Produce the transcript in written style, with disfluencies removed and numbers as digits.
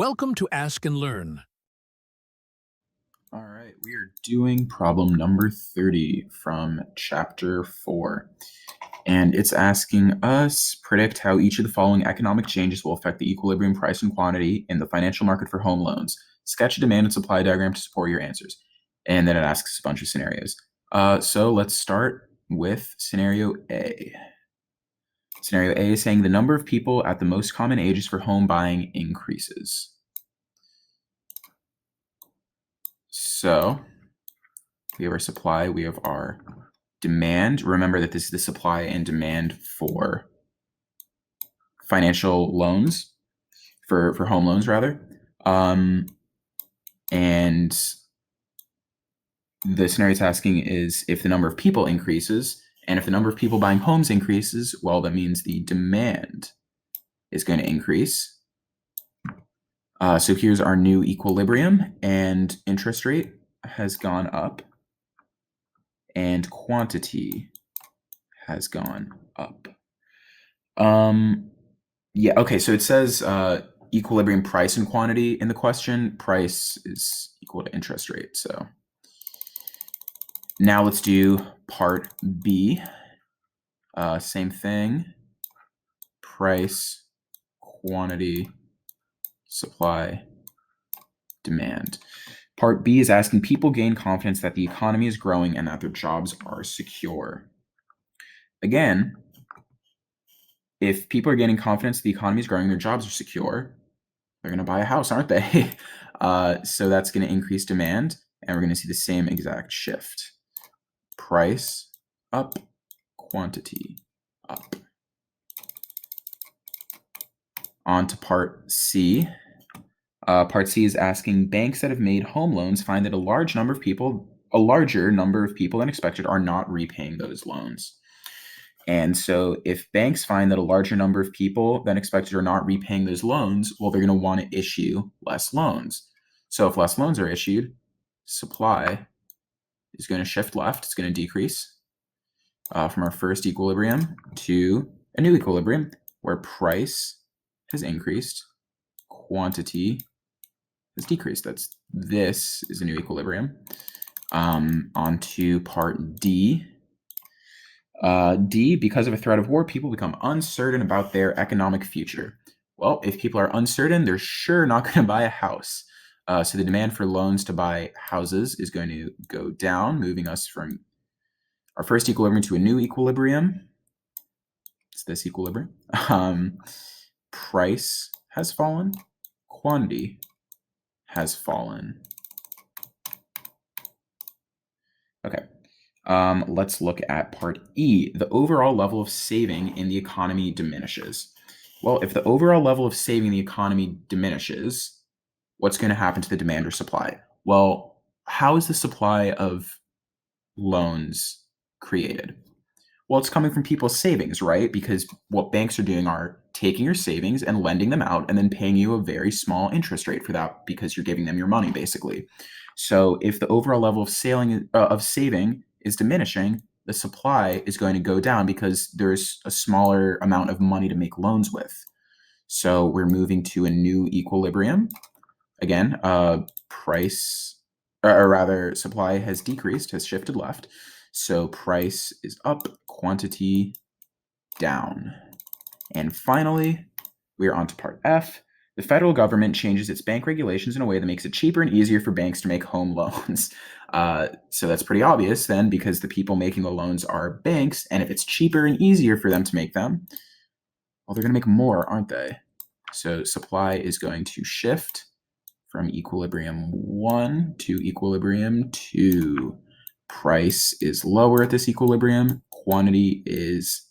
Welcome to Ask and Learn. All right, we are doing problem number 30 from chapter 4. And it's asking us predict how each of the following economic changes will affect the equilibrium price and quantity in the financial market for home loans. Sketch a demand and supply diagram to support your answers. And then it asks a bunch of scenarios. So let's start with scenario A. Scenario A is saying the number of people at the most common ages for home buying increases. So we have our supply, we have our demand. Remember that this is the supply and demand for financial loans, for home loans rather. And the scenario it's asking is if the number of people increases, and if the number of people buying homes increases, well, that means the demand is going to increase. So here's our new equilibrium, and interest rate has gone up, and quantity has gone up. Yeah, okay, so it says equilibrium price and quantity in the question. Price is equal to interest rate. So now let's do part B. Same thing. Price, quantity, supply, demand. Part B is asking people gain confidence that the economy is growing and that their jobs are secure. Again, if people are gaining confidence the economy is growing, their jobs are secure, they're going to buy a house, aren't they? So that's going to increase demand, and we're going to see the same exact shift. Price up, quantity up. On to part C. Part C is asking banks that have made home loans find that a larger number of people than expected are not repaying those loans. And so if banks find that a larger number of people than expected are not repaying those loans, well, they're going to want to issue less loans. So if less loans are issued, supply is going to shift left. It's going to decrease from our first equilibrium to a new equilibrium where price has increased, quantity has decreased. This is a new equilibrium. On to part D. D, because of a threat of war, people become uncertain about their economic future. Well, if people are uncertain, they're sure not going to buy a house. So the demand for loans to buy houses is going to go down, moving us from our first equilibrium to a new equilibrium. It's this equilibrium. Price has fallen, quantity has fallen. Okay. Let's look at part E. The overall level of saving in the economy diminishes. Well, if the overall level of saving in the economy diminishes, what's going to happen to the demand or supply? Well, how is the supply of loans created? Well, it's coming from people's savings, right? Because what banks are doing are taking your savings and lending them out and then paying you a very small interest rate for that because you're giving them your money, basically. So if the overall level of saving is diminishing, the supply is going to go down because there's a smaller amount of money to make loans with. So we're moving to a new equilibrium. Again, price, or rather, supply has decreased, has shifted left. So price is up, quantity down. And finally, we are on to part F. The federal government changes its bank regulations in a way that makes it cheaper and easier for banks to make home loans. So that's pretty obvious then, because the people making the loans are banks, and if it's cheaper and easier for them to make them, well, they're going to make more, aren't they? So supply is going to shift from equilibrium 1 to equilibrium 2. Price is lower at this equilibrium. Quantity is